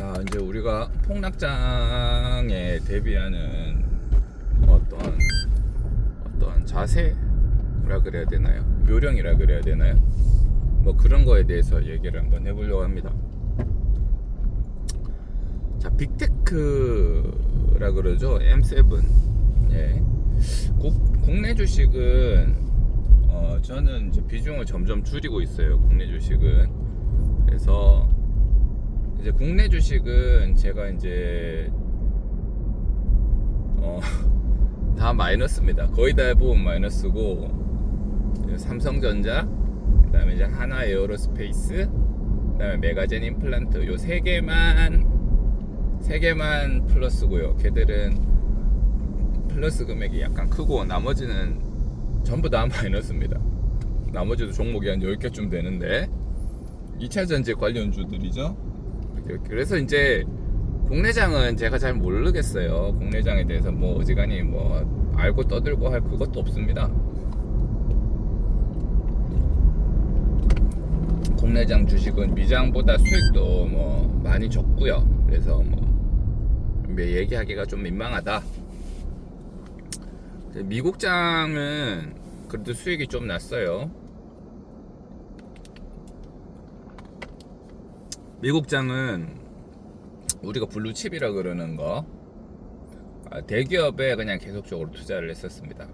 자, 이제 우리가 폭락장에 대비하는 어떤 자세라 그래야 되나요? 요령이라 그래야 되나요? 뭐 그런 거에 대해서 얘기를 한번 해보려고 합니다. 자, 빅테크라 그러죠. M7. 예. 국내 주식은 저는 이제 비중을 점점 줄이고 있어요. 국내 주식은. 그래서 이제 국내 주식은 제가 이제 다 마이너스입니다. 거의 대부분 마이너스고, 삼성전자, 그다음에 이제 하나 에어로스페이스, 그다음에 메가젠 임플란트, 요 세 개만 플러스고요. 걔들은 플러스 금액이 약간 크고 나머지는 전부 다 마이너스입니다. 나머지도 종목이 한 10개쯤 되는데 2차전지 관련주들이죠. 그래서 이제 국내장은 제가 잘 모르겠어요. 국내장에 대해서 뭐 어지간히 뭐 알고 떠들고 할 그것도 없습니다. 국내장 주식은 미장보다 수익도 뭐 많이 적고요. 그래서 뭐 얘기하기가 좀 민망하다. 미국장은 그래도 수익이 좀 났어요. 미국장은 우리가 블루칩이라 그러는 거, 대기업에 그냥 계속적으로 투자를 했었습니다.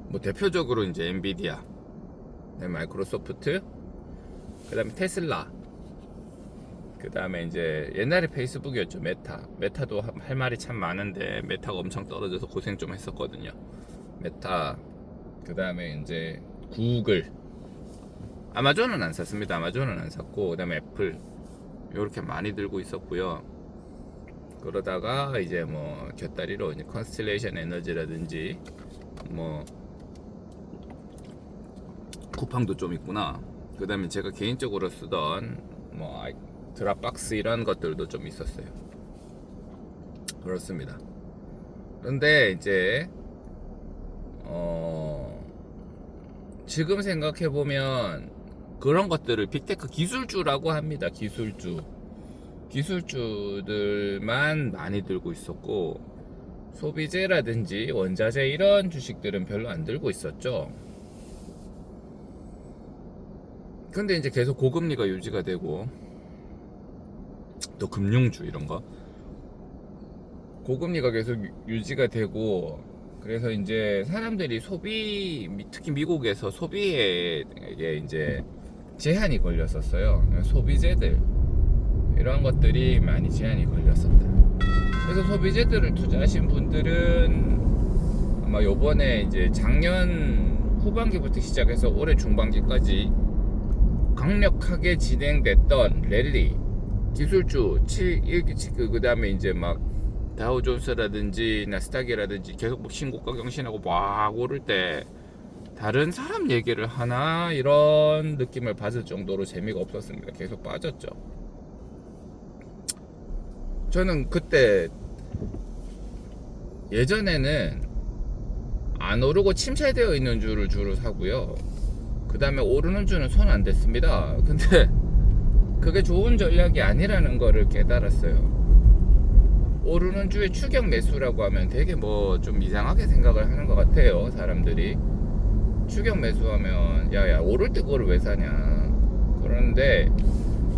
뭐 대표적으로 이제 엔비디아, 마이크로소프트, 그 다음에 테슬라, 그 다음에 이제 옛날에 페이스북이었죠. 메타도 할 말이 참 많은데 메타가 엄청 떨어져서 고생 좀 했었거든요. 메타, 그 다음에 이제 구글, 아마존은 안 샀습니다. 아마존은 안 샀고, 그 다음에 애플, 요렇게 많이 들고 있었고요. 그러다가 이제 뭐 곁다리로 이제 컨스텔레이션 에너지라든지 뭐 쿠팡도 좀 있구나. 그 다음에 제가 개인적으로 쓰던 뭐 드랍박스 이런 것들도 좀 있었어요. 그렇습니다. 그런데 이제 지금 생각해보면 그런 것들을 빅테크 기술주라고 합니다. 기술주들만 많이 들고 있었고, 소비재라든지 원자재 이런 주식들은 별로 안 들고 있었죠. 근데 이제 계속 고금리가 유지가 되고, 또 금융주 이런 거 고금리가 계속 유지가 되고, 그래서 이제 사람들이 특히 미국에서 소비에 이제 제한이 걸렸었어요. 소비재들 이런 것들이 많이 제한이 걸렸었다. 그래서 소비재들을 투자하신 분들은 아마 요번에 이제 작년 후반기부터 시작해서 올해 중반기까지 강력하게 진행됐던 랠리, 기술주, 그 다음에 이제 막 다우존스라든지 나스닥이라든지 계속 뭐 신고가 경신하고 막 오를 때 다른 사람 얘기를 하나 이런 느낌을 받을 정도로 재미가 없었습니다. 계속 빠졌죠. 저는 그때 예전에는 안 오르고 침체되어 있는 주를 주로 사고요. 그 다음에 오르는 주는 손 안 댔습니다. 근데 그게 좋은 전략이 아니라는 거를 깨달았어요. 오르는 주에 추격 매수라고 하면 되게 뭐 좀 이상하게 생각을 하는 것 같아요. 사람들이 추격 매수하면 야야 오를 때 그걸 왜 사냐 그러는데,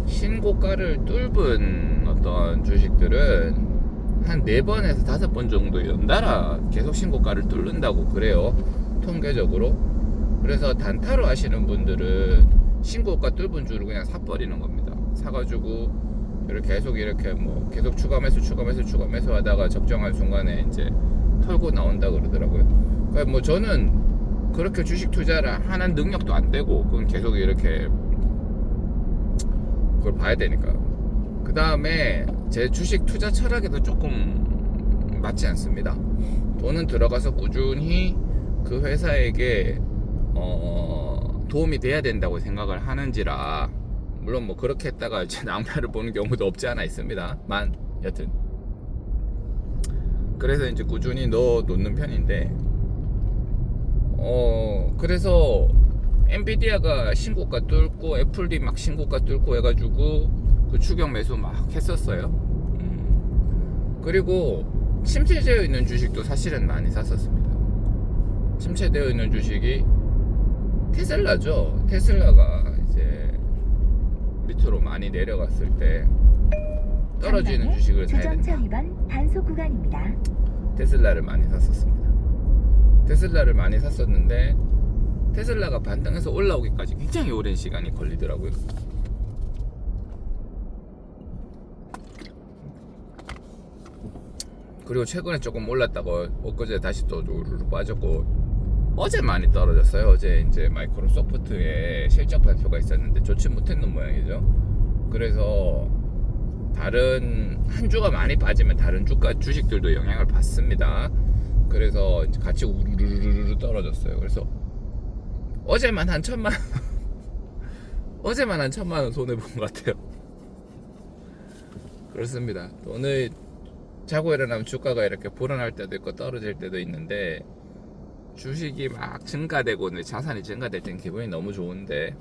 신고가를 뚫은 어떤 주식들은 한 4번에서 5번 정도 연달아 계속 신고가를 뚫는다고 그래요, 통계적으로. 그래서 단타로 하시는 분들은 신고가 뚫은 주를 그냥 사버리는 겁니다. 사가지고 이렇게 뭐 계속 추가 매수 하다가 적정한 순간에 이제 털고 나온다 그러더라고요. 그러니까 뭐 저는 그렇게 주식 투자를 하는 능력도 안 되고, 그건 계속 이렇게 그걸 봐야 되니까. 그 다음에 제 주식 투자 철학에도 조금 맞지 않습니다. 돈은 들어가서 꾸준히 그 회사에게 도움이 돼야 된다고 생각을 하는지라, 물론 뭐 그렇게 했다가 이제 낭패를 보는 경우도 없지 않아 있습니다만, 여튼 그래서 이제 꾸준히 놓는 편인데, 그래서 엔비디아가 신고가 뚫고 애플도 막 신고가 뚫고 해가지고 그 추격 매수 막 했었어요. 그리고 침체되어 있는 주식도 사실은 많이 샀었습니다. 침체되어 있는 주식이 테슬라죠. 테슬라가 이제 밑으로 많이 내려갔을 때 떨어지는 주식을 사야 주정차 된다. 위반 단속 구간입니다. 테슬라를 많이 샀었습니다. 테슬라를 많이 샀었는데 테슬라가 반등해서 올라오기까지 굉장히 오랜 시간이 걸리더라고요. 그리고 최근에 조금 올랐다고 엊그제 다시 또 우르르 빠졌고 어제 많이 떨어졌어요. 어제 이제 마이크로소프트의 실적 발표가 있었는데 좋지 못했는 모양이죠. 그래서 다른 한 주가 많이 빠지면 다른 주가 주식들도 영향을 받습니다. 그래서 이제 같이 우르르르 떨어졌어요. 그래서 어제만 한 1,000만 어제만 한 1,000만 원 손해 본 것 같아요. 그렇습니다. 오늘 자고 일어나면 주가가 이렇게 불어날 때도 있고 떨어질 때도 있는데 주식이 막 증가되고 자산이 증가될 땐 기분이 너무 좋은데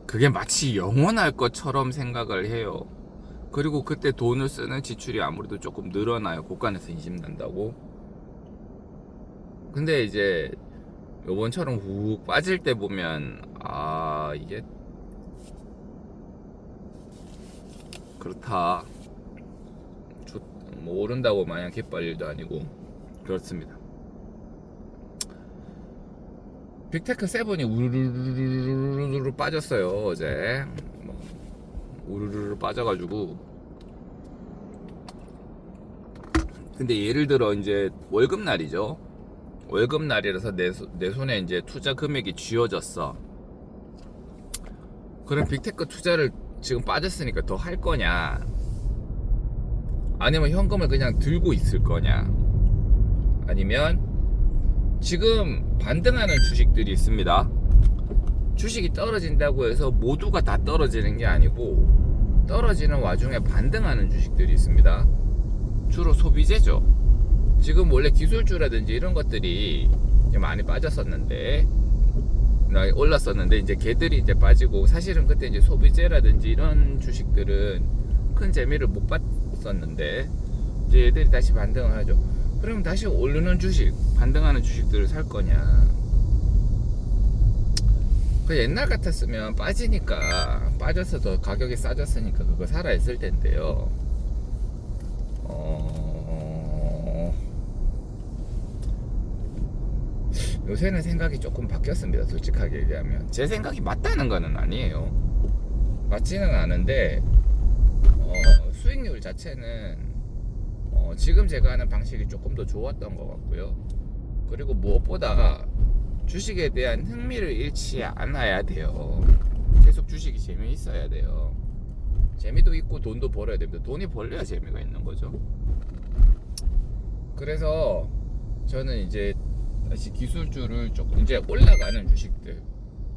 그게 마치 영원할 것처럼 생각을 해요. 그리고 그때 돈을 쓰는 지출이 아무래도 조금 늘어나요. 고간에서 인심 난다고. 근데 이제 요번처럼 훅 빠질 때 보면 이게 그렇다. 뭐 오른다고 마냥 기뻐할 일도 아니고 그렇습니다. 빅테크 세븐이 우르르르르르 빠졌어요. 어제 우르르르 빠져가지고. 근데 예를 들어 이제 월급날이죠. 월급날이라서 내 손에 이제 투자 금액이 쥐어졌어. 그럼 빅테크 투자를 지금 빠졌으니까 더 할 거냐, 아니면 현금을 그냥 들고 있을 거냐, 아니면 지금 반등하는 주식들이 있습니다. 주식이 떨어진다고 해서 모두가 다 떨어지는 게 아니고 떨어지는 와중에 반등하는 주식들이 있습니다. 주로 소비재죠. 지금 원래 기술주라든지 이런 것들이 많이 빠졌었는데 올랐었는데 이제 걔들이 이제 빠지고, 사실은 그때 이제 소비재라든지 이런 주식들은 큰 재미를 못 봤었는데 이제 얘들이 다시 반등을 하죠. 그럼 다시 오르는 주식, 반등하는 주식들을 살 거냐? 그 옛날 같았으면 빠지니까, 빠져서 더 가격이 싸졌으니까 그거 살아 있을 텐데요. 요새는 생각이 조금 바뀌었습니다. 솔직하게 얘기하면 제 생각이 맞다는 거는 아니에요. 맞지는 않은데 수익률 자체는 지금 제가 하는 방식이 조금 더 좋았던 것 같고요. 그리고 무엇보다 주식에 대한 흥미를 잃지 않아야 돼요. 계속 주식이 재미있어야 돼요. 재미도 있고 돈도 벌어야 됩니다. 돈이 벌려야 재미가 있는 거죠. 그래서 저는 이제 다시 기술주를 조금, 이제 올라가는 주식들,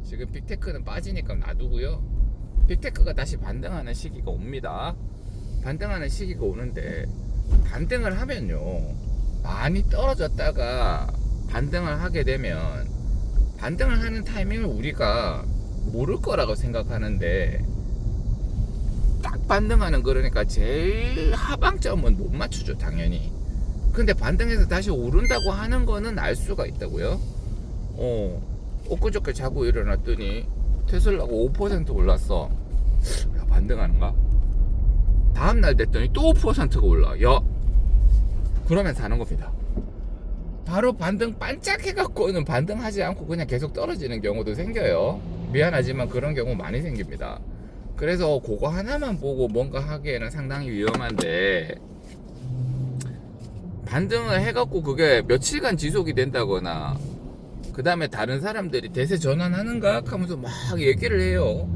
지금 빅테크는 빠지니까 놔두고요. 빅테크가 다시 반등하는 시기가 옵니다. 반등하는 시기가 오는데 반등을 하면요, 많이 떨어졌다가 반등을 하게 되면 반등을 하는 타이밍을 우리가 모를 거라고 생각하는데 딱 반등하는, 그러니까 제일 하방점은 못 맞추죠, 당연히. 근데 반등해서 다시 오른다고 하는 거는 알 수가 있다고요. 엊그저께 자고 일어났더니 테슬라가 5% 올랐어. 야, 반등하는가? 다음날 됐더니 또 5%가 올라. 야, 그러면 사는 겁니다. 바로 반등 반짝해갖고는 반등하지 않고 그냥 계속 떨어지는 경우도 생겨요. 미안하지만 그런 경우 많이 생깁니다. 그래서 그거 하나만 보고 뭔가 하기에는 상당히 위험한데, 반등을 해갖고 그게 며칠간 지속이 된다거나 그 다음에 다른 사람들이 대세 전환하는가 하면서 막 얘기를 해요.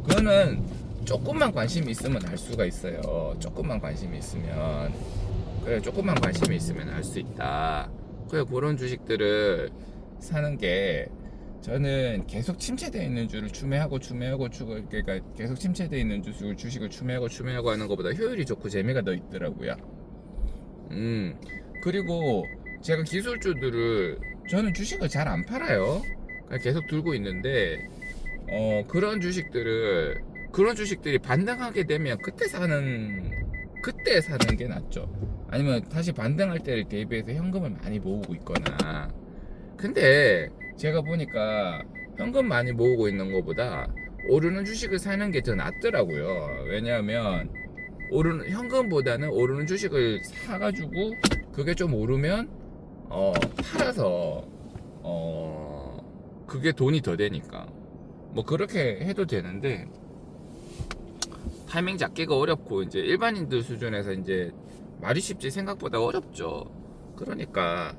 그거는 조금만 관심이 있으면 알 수가 있어요. 조금만 관심이 있으면, 그래, 조금만 관심이 있으면 알 수 있다. 그래, 그런 주식들을 사는 게, 저는 계속 침체되어 있는 주를 그러니까 계속 침체되어 있는 주식을 추매하고 하는 것보다 효율이 좋고 재미가 더 있더라고요. 그리고 제가 기술주들을, 저는 주식을 잘 안 팔아요. 그냥 계속 들고 있는데 그런 주식들을 그런 주식들이 반등하게 되면 그때 사는 게 낫죠. 아니면 다시 반등할 때를 대비해서 현금을 많이 모으고 있거나. 근데 제가 보니까 현금 많이 모으고 있는 것보다 오르는 주식을 사는 게 더 낫더라고요. 왜냐하면 현금보다는 오르는 주식을 사가지고 그게 좀 오르면 팔아서 그게 돈이 더 되니까 뭐 그렇게 해도 되는데, 타이밍 잡기가 어렵고 이제 일반인들 수준에서 이제 말이 쉽지 생각보다 어렵죠. 그러니까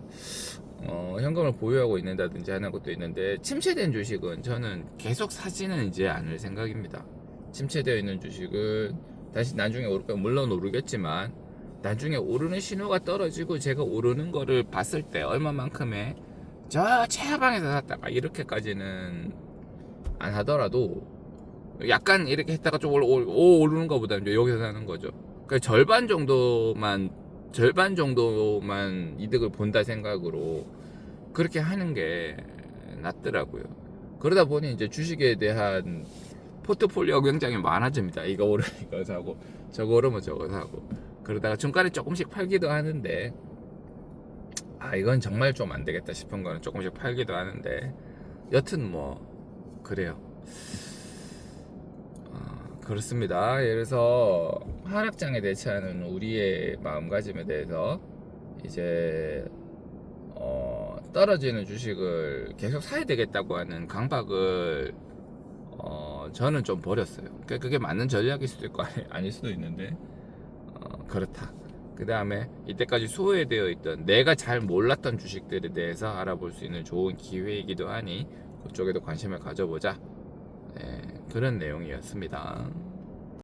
현금을 보유하고 있는다든지 하는 것도 있는데, 침체된 주식은 저는 계속 사지는 이제 않을 생각입니다. 침체되어 있는 주식은 다시 나중에 오를까, 물론 오르겠지만 나중에 오르는 신호가 떨어지고 제가 오르는 거를 봤을 때 얼마만큼의 저 최하방에서 샀다가 이렇게까지는 안 하더라도 약간 이렇게 했다가 좀 오르는 것보다 이제 여기서 사는 거죠. 그러니까 절반 정도만 이득을 본다 생각으로 그렇게 하는 게 낫더라고요. 그러다 보니 이제 주식에 대한 포트폴리오 굉장히 많아집니다. 이거 오르면 이거 사고, 저거 오르면 저거 사고. 그러다가 중간에 조금씩 팔기도 하는데, 이건 정말 좀 안 되겠다 싶은 거는 조금씩 팔기도 하는데, 여튼 뭐 그래요. 그렇습니다. 그래서 하락장에 대처하는 우리의 마음가짐에 대해서 이제 떨어지는 주식을 계속 사야 되겠다고 하는 강박을 저는 좀 버렸어요. 그러니까 그게 맞는 전략일 수도 있고 아닐 수도 있는데 그렇다. 그 다음에 이때까지 소외되어 있던 내가 잘 몰랐던 주식들에 대해서 알아볼 수 있는 좋은 기회이기도 하니 그쪽에도 관심을 가져보자. 네, 그런 내용이었습니다.